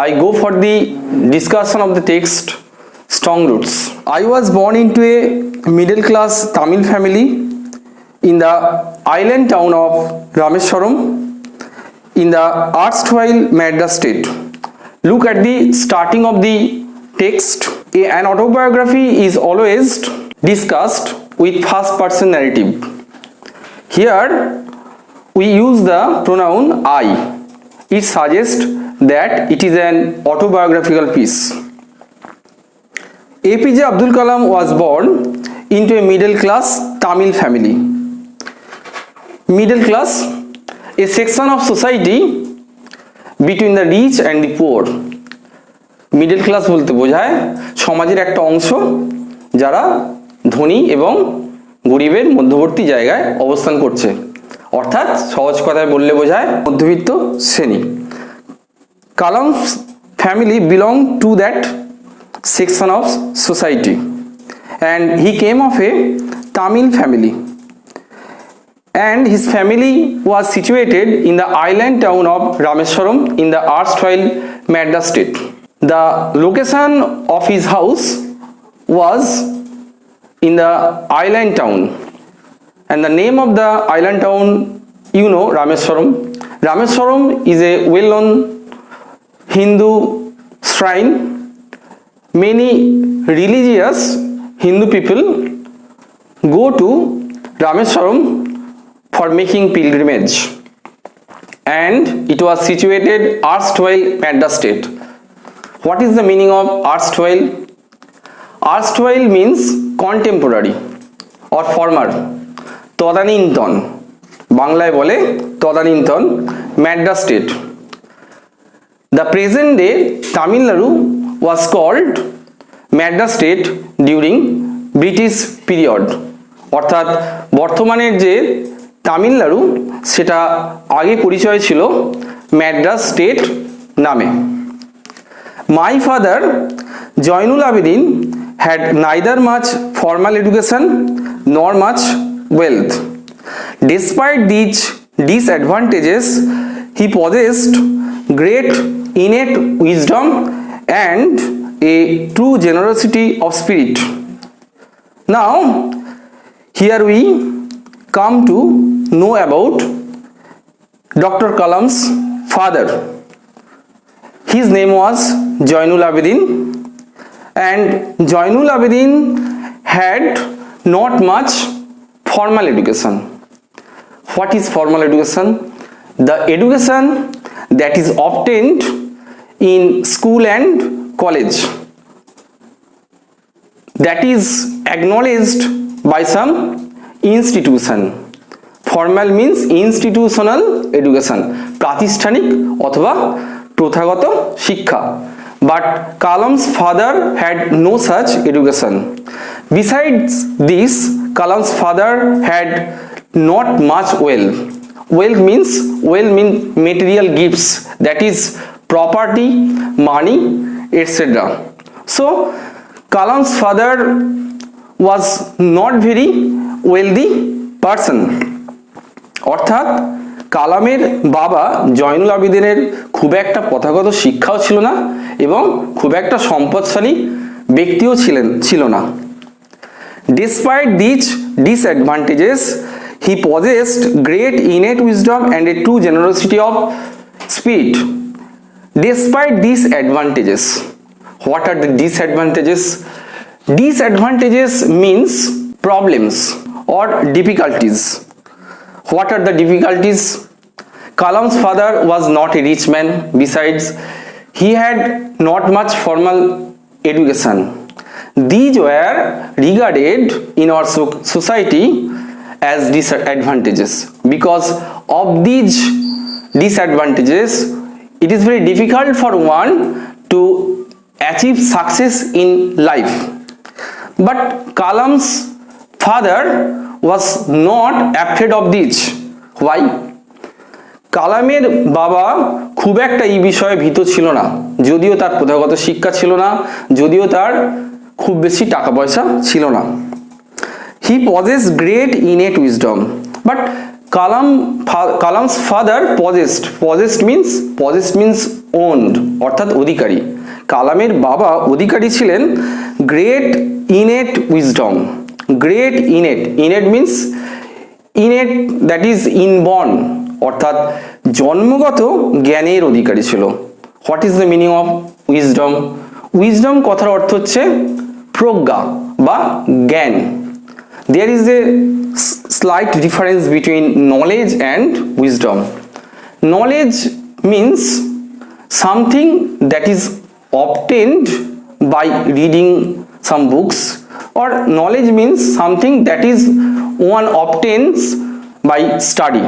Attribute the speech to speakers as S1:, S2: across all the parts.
S1: I go for the discussion of the text Strong Roots. I was born into a middle class Tamil family in the island town of Rameswaram in the erstwhile Madras state. Look at the starting of the text. An autobiography is always discussed with first person narrative. Here we use the pronoun I. It suggests that it is an autobiographical piece. APJ Abdul Kalam was born into a middle class Tamil family. Middle class, a section of society between the rich and the poor. Middle class বলতে বোঝায় সমাজের একটা অংশ যারা ধনী এবং গরিবের মধ্যবর্তী জায়গায় অবস্থান করছে, অর্থাৎ সহজ কথায় বললে বোঝায় মধ্যবিত্ত শ্রেণী। Kalam's family belonged to that section of society and he came of a Tamil family, and his family was situated in the island town of Rameswaram in the erstwhile Madras state. The location of his house was in the island town, and the name of the island town, you know, Rameswaram. Rameswaram is a well-known Hindu shrine. Many religious Hindu people go to Rameswaram for making pilgrimage, and it was situated erstwhile Madras state. What is the meaning of erstwhile? Erstwhile means contemporary or former. তদানীন্তন, বাংলায় বলে তদানীন্তন, Madras state. The present day Tamil Nadu was called Madras state during British period. অর্থাৎ বর্তমানের যে তামিলনাড়ু সেটা আগে পরিচয় ছিল ম্যাড্রাস স্টেট নামে। My father, Joinul Abidin, had neither much formal education nor much wealth. Despite these disadvantages, he possessed great innate wisdom and a true generosity of spirit. Now, here we come to know about Dr. Kalam's father. His name was Joinul Abidin, and Joinul Abidin had not much formal education. What is formal education? The education that is obtained in school and college, that is acknowledged by some institution. Formal means institutional education, প্রাতিষ্ঠানিক অথবা প্রথাগত শিক্ষা। But Kalam's father had no such education. Besides this, Kalam's father had not much wealth. Wealth means material gifts, that is property, money, etc. So Kalam's father was not very wealthy person. অর্থাৎ কালামের বাবা জয়নুল আবেদিনের খুব একটা প্রথাগত শিক্ষাও ছিল না এবং খুব একটা সম্পদশালী ব্যক্তিও ছিল না। Despite these disadvantages, he possessed great innate wisdom and a true generosity of spirit. Despite these advantages, what are the disadvantages? Disadvantages means problems or difficulties. What are the difficulties? Kalam's father was not a rich man. Besides, he had not much formal education. These were regarded in our society as disadvantages. Because of these disadvantages, it is very difficult for one to achieve success in life. But Kalam's father was not afraid of this. Why? কালামের বাবা খুব একটা এই বিষয়ে ভীত ছিল না, যদিও তার প্রথাগত শিক্ষা ছিল না, যদিও তার খুব বেশি টাকা পয়সা ছিল না। He possessed great innate wisdom, but Kalam's father possessed means owned অর্থাৎ অধিকারী। কালামের বাবা অধিকারী ছিলেন great innate wisdom. Great innate, innate means innate that is inborn অর্থাৎ জন্মগত জ্ঞানের অধিকারী ছিল। What is the meaning of wisdom? Wisdom কথার অর্থ হচ্ছে প্রজ্ঞা বা জ্ঞান। There is a slight difference between knowledge and wisdom. Knowledge means something that is obtained by reading some books, or knowledge means something that is one obtains by study.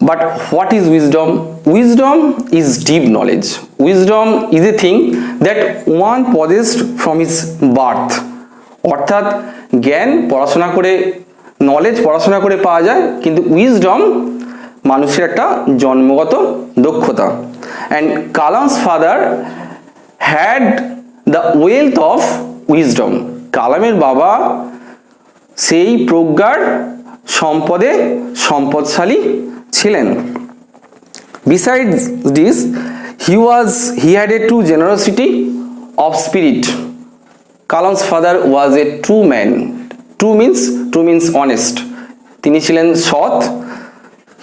S1: But what is wisdom? Wisdom is deep knowledge. Wisdom is a thing that one possessed from his birth. অর্থাৎ জ্ঞান পড়াশোনা করে, knowledge পড়াশোনা করে পাওয়া যায়, কিন্তু wisdom মানুষের একটা জন্মগত দক্ষতা। And Kalam's father had the wealth of wisdom. কালামের বাবা সেই প্রজ্ঞার সম্পদে সম্পদশালী ছিলেন। Besides this, he had a true generosity of spirit. Kalam's father was a true man. True means honest. তিনি ছিলেন সৎ।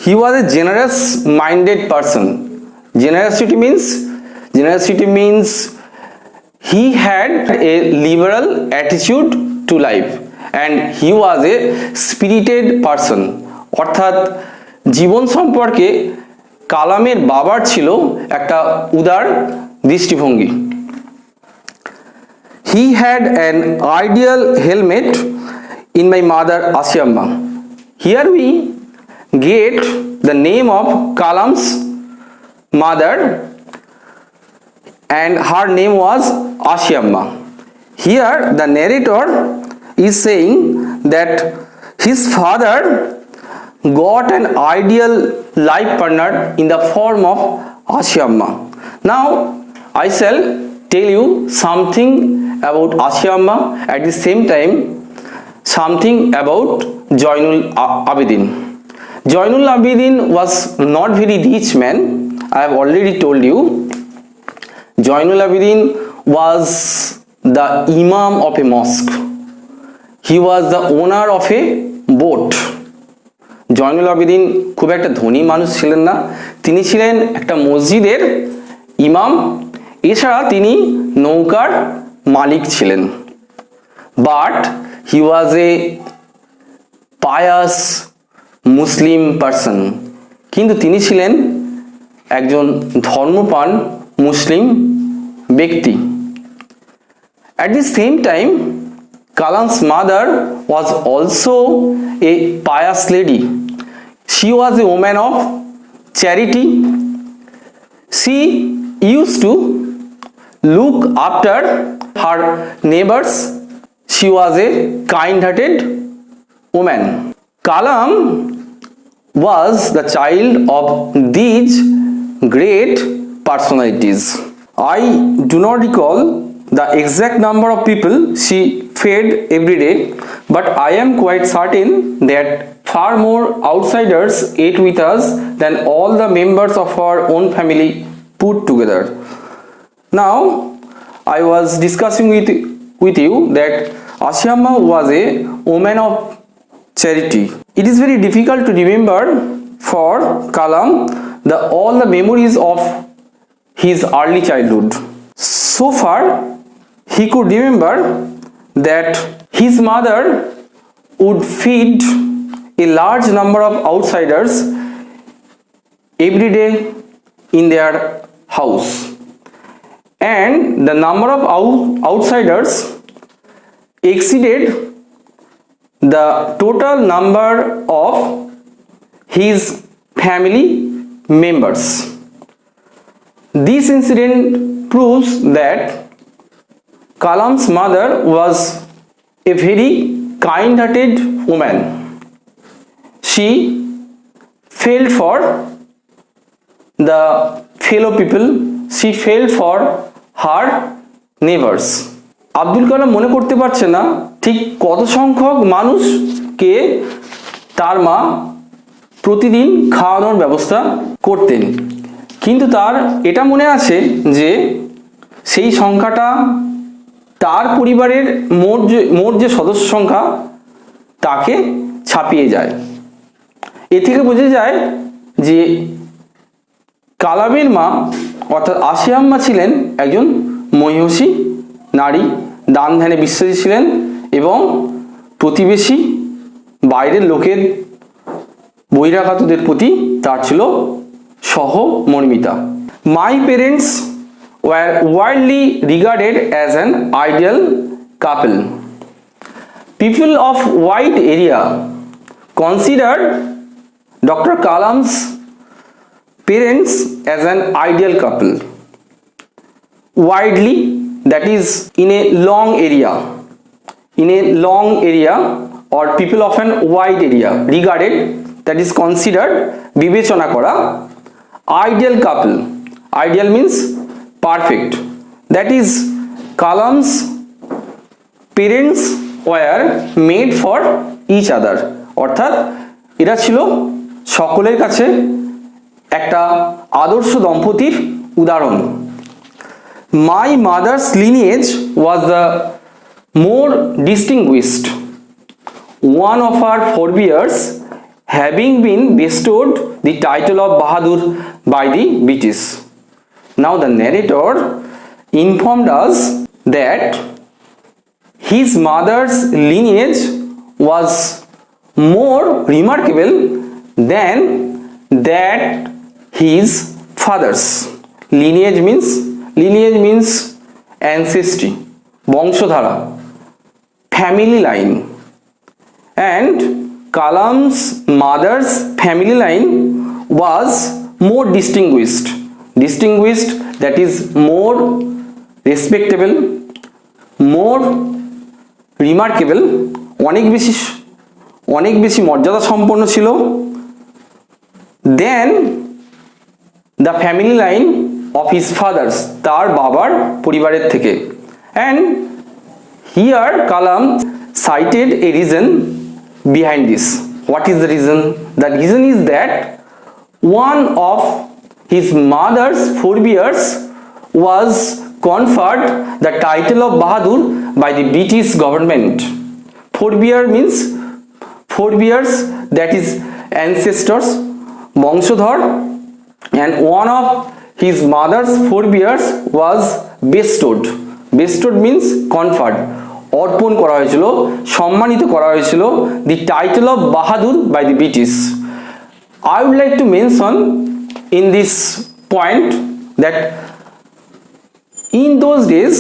S1: He was a generous minded person. Generosity means he had a liberal attitude to life and he was a spirited person. অর্থাৎ জীবন সম্পর্কে কালামের বাবার ছিল একটা উদার দৃষ্টিভঙ্গি। He had an ideal helmet in my mother Asiamma. Here we get the name of Kalam's mother and her name was Asiamma. Here the narrator is saying that his father got an ideal life partner in the form of Asiamma. Now I shall tell you something about Asiamma, at the same time something about Joinul Abidin. Joinul Abidin was not very rich man. I have already told you. Joinul Abidin was the imam of a mosque. He was the owner of a boat. Zainul Abedin খুব একটা ধনী মানুষ ছিলেন না, তিনি ছিলেন একটা মসজিদের ইমাম, এছাড়া তিনি নৌকার মালিক ছিলেন। But he was A pious Muslim person, কিন্তু তিনি ছিলেন একজন ধর্মপ্রাণ মুসলিম ব্যক্তি। At the same time, Kalam's mother was also a pious lady. She was a woman of charity. She used to look after her neighbors. She was a kind-hearted woman. Kalam was the child of these great personalities. I do not recall the exact number of people she fed every day, but I am quite certain that far more outsiders ate with us than all the members of our own family put together. Now, I was discussing with you that Asiamma was a woman of charity. It is very difficult to remember for Kalam all the memories of his early childhood. So far, he could remember that his mother would feed a large number of outsiders every day in their house, and the number of outsiders exceeded the total number of his family members. This incident proves that Kalam's mother was a very kind-hearted woman. She felt for the fellow people, she felt for her neighbors. Abdul Kalam মনে করতে পারছে না ঠিক কত সংখ্যক মানুষকে তার মা প্রতিদিন খাওয়ানোর ব্যবস্থা করতেন, কিন্তু তার এটা মনে আছে যে সেই সংখ্যাটা তার পরিবারের মোট যে সদস্য সংখ্যা তাকে ছাপিয়ে যায়। এ থেকে বোঝা যায় যে কালামের মা অর্থাৎ আসিয়া আম্মা ছিলেন একজন মহিষী নারী, দান ধ্যানে বিশ্বাসী ছিলেন এবং প্রতিবেশী বাইরের লোকের বহিরাগতদের প্রতি তার ছিল সহমর্মিতা। My parents were widely regarded as an ideal couple. People of wide area considered Dr. Kalam's parents as an ideal couple. Widely, that is in a long area, or people of an wide area, regarded, that is considered, বিবেচনা করা, ideal couple. Ideal means perfect. That is, Kalam's parents were made for each other. অর্থাৎ এরা ছিল সকলের কাছে একটা আদর্শ দম্পতির উদাহরণ। My mother's lineage was the more distinguished, one of her forebears having been bestowed the title of Bahadur by the British. Now the narrator informed us that his mother's lineage was more remarkable than that his father's. Lineage means ancestry, বংশধারা, family line, and Kalam's mother's family line was more distinguished, that is more respectable, more remarkable, অনেক বেশি মর্যাদা সম্পন্ন ছিল than the family line of his fathers, তার বাবার পরিবারের থেকে। And here Kalam cited a reason behind this. What is the reason? The reason is that one of his mother's forebears was conferred the title of Bahadur by the British government. Forebear means forebears, that is ancestors, বংশধর, and one of his mother's forebears was bestowed. Bestowed means conferred, অর্পণ করা হয়েছিল, সম্মানিত করা হয়েছিল, the title of Bahadur by the British. I would like to mention in this point that in those days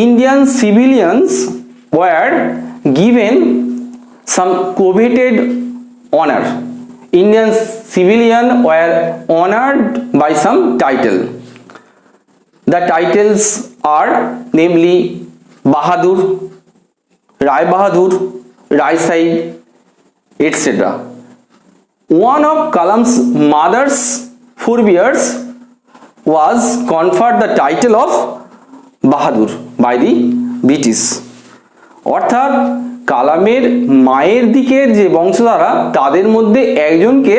S1: Indian civilians were given some coveted honor. Indian civilians were honored by some title. The titles are namely Bahadur, Rai Bahadur, Rai Sahib, etc. One of Kalam's mother's forebears was conferred the title of Bahadur by the British. অর্থাৎ কালামের মায়ের দিকের যে বংশধারা তাদের মধ্যে একজনকে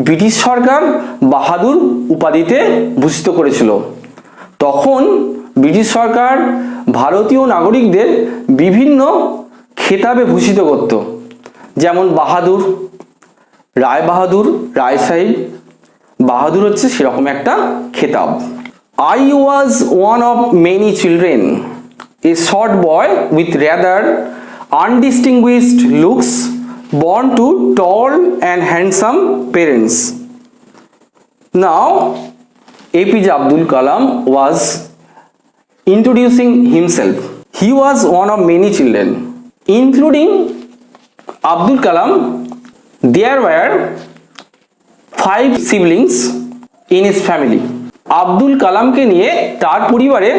S1: British সরকার বাহাদুর উপাধিতে ভূষিত করেছিল। তখন ব্রিটিশ সরকার ভারতীয় নাগরিকদের বিভিন্ন খেতাবে ভূষিত করত, যেমন বাহাদুর, রায় বাহাদুর, রায় সাহেব। বাহাদুর হচ্ছে সেরকম একটা খেতাব। I was one of many children, a short boy with rather undistinguished looks, born to tall and handsome parents. Now, APJ Abdul Kalam was introducing himself. He was one of many children, including Abdul Kalam. There were 5 siblings in his family. Abdul কালামকে নিয়ে তার পরিবারে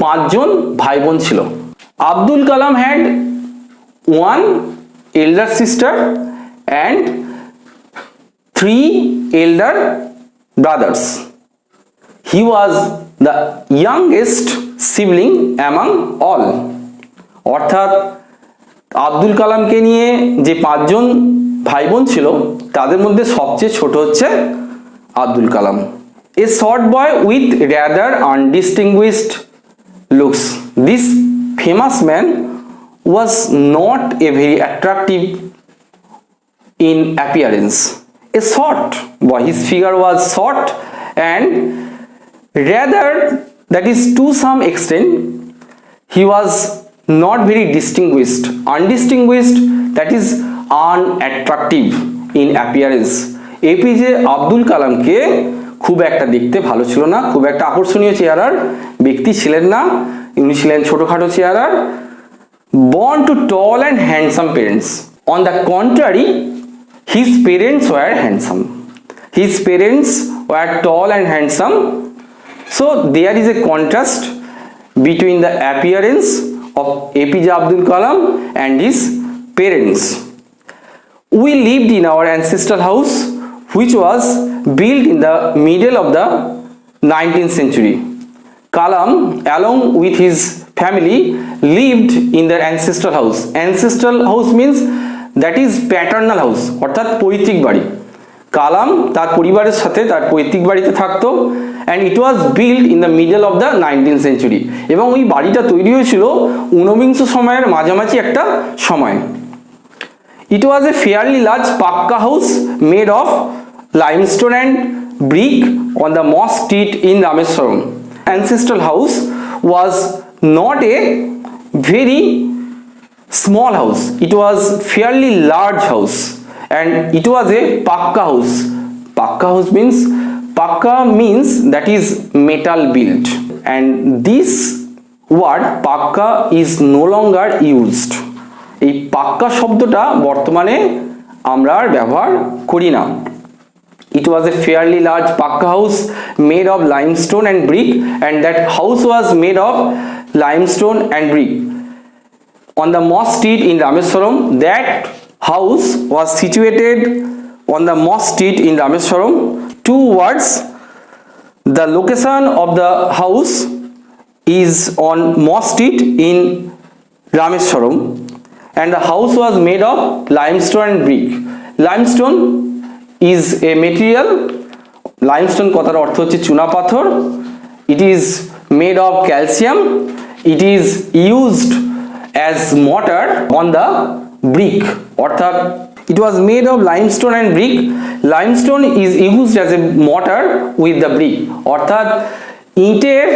S1: 5 জন ভাই বোন ছিল। Abdul Kalam had one elder sister and 3 elder brothers. He was the youngest sibling among all. অর্থাৎ আব্দুল কালামকে নিয়ে যে 5 জন ভাই বোন ছিল তাদের মধ্যে সবচেয়ে ছোট হচ্ছে Abdul Kalam. A short boy with rather undistinguished looks. This famous man was not a very attractive in appearance. A short boy, his figure was short and rather, that is to some extent, he was not very distinguished. Undistinguished, that is unattractive in appearance. APJ Abdul কালামকে খুব একটা দেখতে ভালো ছিল না, খুব একটা আকর্ষণীয় চেহারার ব্যক্তি ছিলেন না, উনি ছিলেন ছোটখাটো চেহারার। born to tall and handsome parents. On the contrary, his parents were handsome. His parents were tall and handsome. So there is a contrast between the appearance of APJ Abdul Kalam and his parents. We lived in our ancestral house, which was built in the middle of the 19th century. Kalam, along with his family, lived in their ancestral house. Ancestral house means that is paternal house, অর্থাৎ পৈতৃক বাড়ি। কালাম তার পরিবারের সাথে তার পৈতৃক বাড়িতে থাকতো, and it was built in the middle of the 19th century, এবং ওই বাড়িটা তৈরি হয়েছিল ঊনবিংশ সময়ের মাঝামাঝি একটা সময়। It was a fairly large pakka house made of limestone and brick on the mosque street in Rameswaram. Ancestral house was not a very small house, it was fairly large house, and it was a pakka house. Pakka means that is metal built, and this word pakka is no longer used. এই পাক্কা শব্দটা বর্তমানে আমরা আর ব্যবহার করি না। It was a fairly large pakka house made of limestone and brick, and that house was made of limestone and brick on the mosque street in Rameswaram. That house was situated on the mosque street in Rameswaram. Two words, the location of the house is on mosque street in Rameswaram, and the house was made of limestone and brick. Limestone is a material, limestone কথার অর্থ হচ্ছে চুনা পাথর। It is made of calcium. It is used as mortar on the brick, অর্থাৎ it was made of limestone and brick. Limestone is used as a mortar with the brick, অর্থাৎ ইটের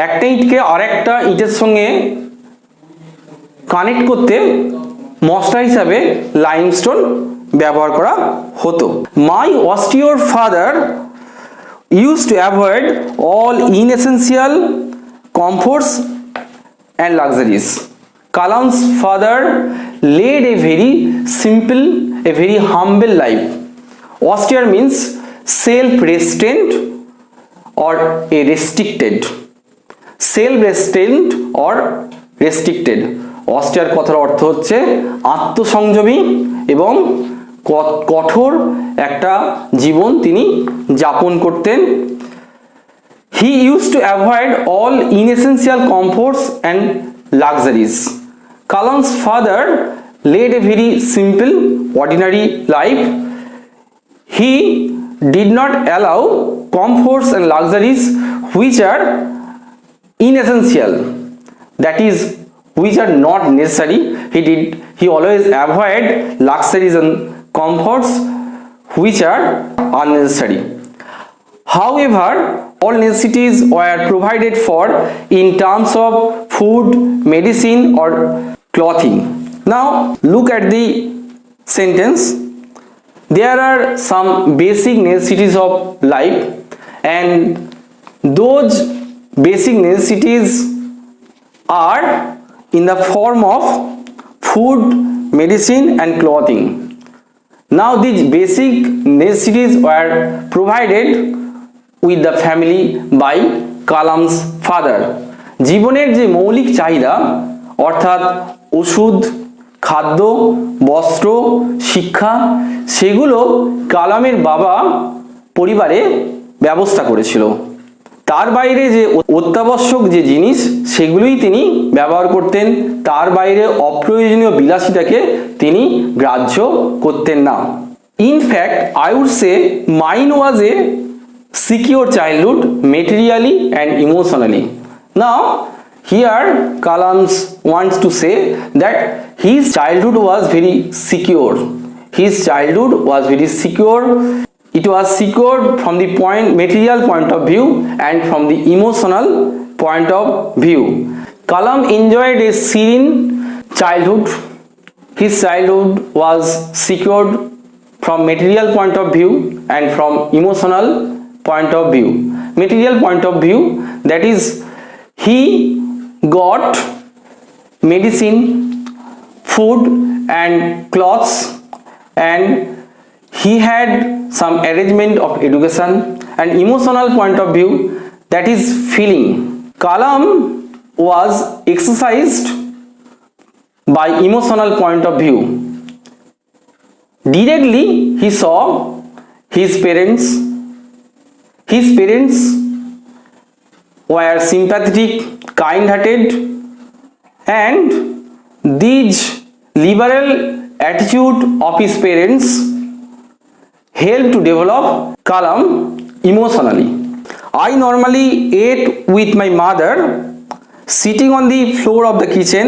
S1: একটা ইটকে আরেকটা ইটের সঙ্গে কানেক্ট করতে মশলা হিসাবে লাইমস্টোন ব্যবহার করা হতো। My austere father used to avoid all inessential comforts and luxuries. Kalam's father led a very simple, a very humble life. Austere means self-restraint or a restricted. Self-restraint or restricted. অস্টিয়ার কথার অর্থ হচ্ছে আত্মসংযমী এবং কঠোর একটা জীবন তিনি যাপন করতেন। He used to avoid all inessential comforts and luxuries. Kalam's father led a very simple, ordinary life. He did not allow comforts and luxuries which are inessential, that is, which are not necessary. He always avoid luxuries and comforts which are unnecessary. However, all necessities were provided for in terms of food, medicine or clothing. Now look at the sentence. There are some basic necessities of life, and those basic necessities are in the form of food, medicine and clothing. Now these basic necessities were provided with the family by Kalam's father. জীবনের যে মৌলিক চাহিদা অর্থাৎ ওষুধ, খাদ্য, বস্ত্র, শিক্ষা, সেগুলো কালামের বাবা পরিবারে ব্যবস্থা করেছিল। তার বাইরে যে অত্যাবশ্যক যে জিনিস সেগুলোই তিনি ব্যবহার করতেন, তার বাইরে অপ্রয়োজনীয় বিলাসিতাকে তিনি গ্রাহ্য করতেন না। In fact, I would say mine was a secure childhood materially and emotionally. Now here Kalam wants to say that his childhood was very secure. His childhood was very secure. It was secured from the material point of view and from the emotional point of view. Kalam enjoyed a serene childhood. His childhood was secured from material point of view and from emotional point of view. Material point of view, that is, he got medicine, food and clothes, and he had some arrangement of education. And emotional point of view, that is feeling. Kalam was exercised by emotional point of view. Directly he saw his parents. His parents were sympathetic, kind-hearted, and these liberal attitude of his parents helped to develop Kalam emotionally. I normally ate with my mother. Sitting on the floor of the kitchen,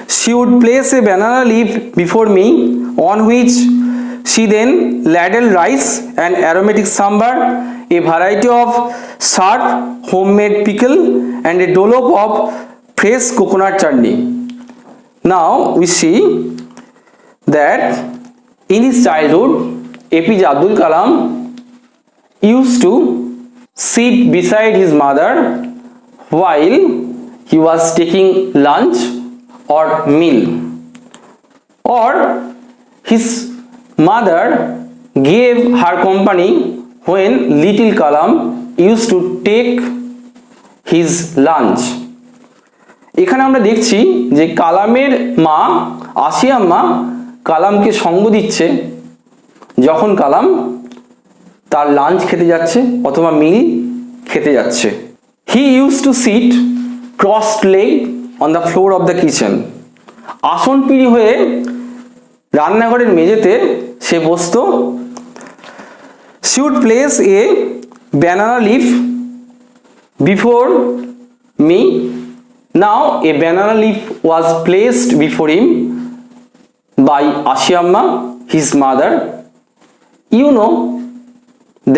S1: she would place a banana leaf before me, on which she then ladled rice and aromatic sambar, a variety of sharp homemade pickle, and a dollop of fresh coconut chutney. Now we see that in his childhood, APJ Abdul Kalam used to sit beside his mother while he was taking lunch or meal, or his mother gave her company when little Kalam used to take his lunch. এখানে আমরা দেখছি যে কালামের মা আশিয়া আম্মা কালামকে সঙ্গ দিচ্ছে যখন কালাম তার লাঞ্চ খেতে যাচ্ছে অথবা মিল খেতে যাচ্ছে। He used to sit crossed leg on the floor of the kitchen. আসন পিড়ি হয়ে রান্নাঘরের মেঝেতে সে বসতো। She would place a banana leaf before me. Now a banana leaf was placed before him by Ashiamma, his mother. You know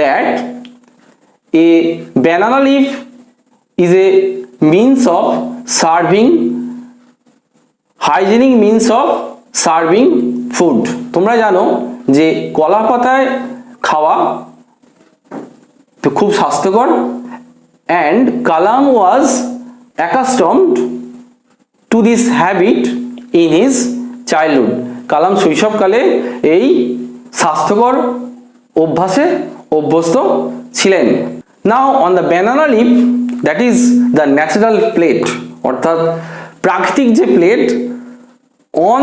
S1: that a banana leaf is a means of serving, hygienic means of serving food. তোমরা জানো যে কলা পাতায় খাওয়া তো খুব স্বাস্থ্যকর, and Kalam was accustomed to this habit in his childhood. কালাম শৈশবকালে এই স্বাস্থ্যকর অভ্যাসে অভ্যস্ত ছিলেন। Now on the banana leaf, that is the natural plate, অর্থাৎ প্রাকৃতিক যে plate, on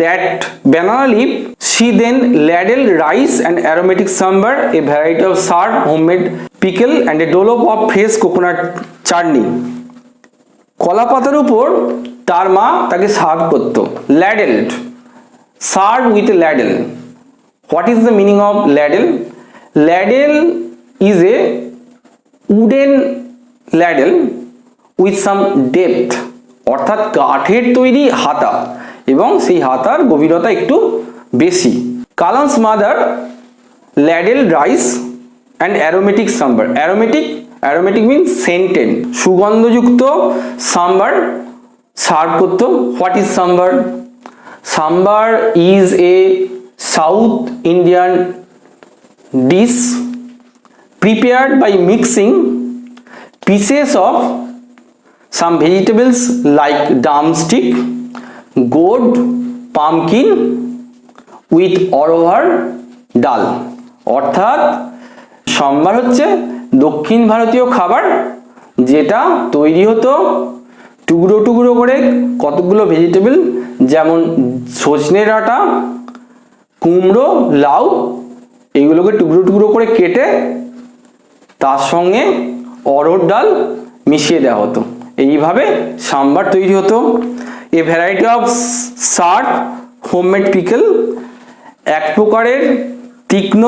S1: that banana leaf she then ladled rice and aromatic sambar, a variety of sharp homemade pickle, and a dollop of fresh coconut chutney. কলা পাতার উপর তার মা তাকে serve করত। ladled, served with a ladle. What is the meaning of ladle? Ladle is a wooden ladle with some depth, অর্থাৎ কাঠের তৈরি হাতা এবং সেই হাতার গভীরতা একটু বেশি। Kalam's mother ladled rice and aromatic sambar. Aromatic means scented, সুগন্ধযুক্ত সাম্বার সার্ভ করত। What is sambar? Sambar is a South Indian dish prepared by mixing pieces of some vegetables like drumstick, gourd, pumpkin with arhar ডাল। অর্থাৎ সম্বার হচ্ছে দক্ষিণ ভারতীয় খাবার, যেটা তৈরি হতো টুকরো টুকরো করে কতগুলো ভেজিটেবল, যেমন সজনে ডাঁটা, কুমড়ো, লাউ, এইগুলোকে টুকরো টুকরো করে কেটে তার সঙ্গে অরহর ডাল মিশিয়ে দেওয়া হতো। এইভাবে সাম্বার তৈরি হতো। A variety of sharp homemade pickle, এক প্রকারের তীক্ষ্ণ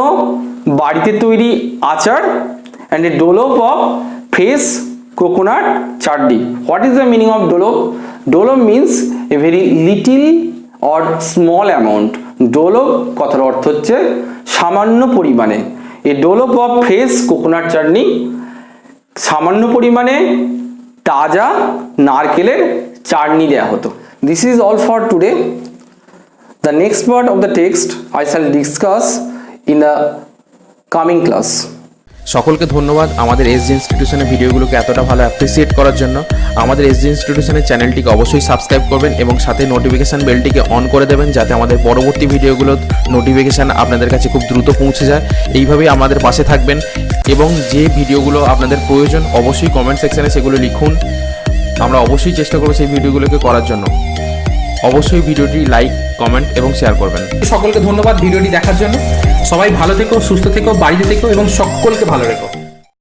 S1: বাড়িতে তৈরি আচার, and a dollop of fresh coconut chutney. What is the meaning of dollop? Dollop means a very little or small amount. dollop কথার অর্থ হচ্ছে সামান্য পরিমাণে। a dollop of fresh coconut chutney, সামান্য পরিমাণে তাজা নারকেলের চাটনি দেয়া হতো। This is all for today. The next part of the text I shall discuss in the coming class.
S2: সকলকে ধন্যবাদ আমাদের এসজি ইনস্টিটিউশনের ভিডিওগুলোকে এতটা ভালো অ্যাপ্রিসিয়েট করার জন্য। আমাদের এসজি ইনস্টিটিউশনের চ্যানেলটিকে অবশ্যই সাবস্ক্রাইব করবেন এবং সাথে নোটিফিকেশান বেলটিকে অন করে দেবেন, যাতে আমাদের পরবর্তী ভিডিওগুলোর নোটিফিকেশান আপনাদের কাছে খুব দ্রুত পৌঁছে যায়। এইভাবেই আমাদের পাশে থাকবেন এবং যে ভিডিওগুলো আপনাদের প্রয়োজন অবশ্যই কমেন্ট সেকশানে সেগুলো লিখুন। আমরা অবশ্যই চেষ্টা করব সেই ভিডিওগুলোকে করার জন্য। অবশ্যই ভিডিওটি লাইক, কমেন্ট এবং শেয়ার করবেন। সকলকে ধন্যবাদ ভিডিওটি দেখার জন্য। সবাই ভালো থেকো, সুস্থ থেকো, বাড়িতে থেকো এবং সকলকে ভালো রেখো।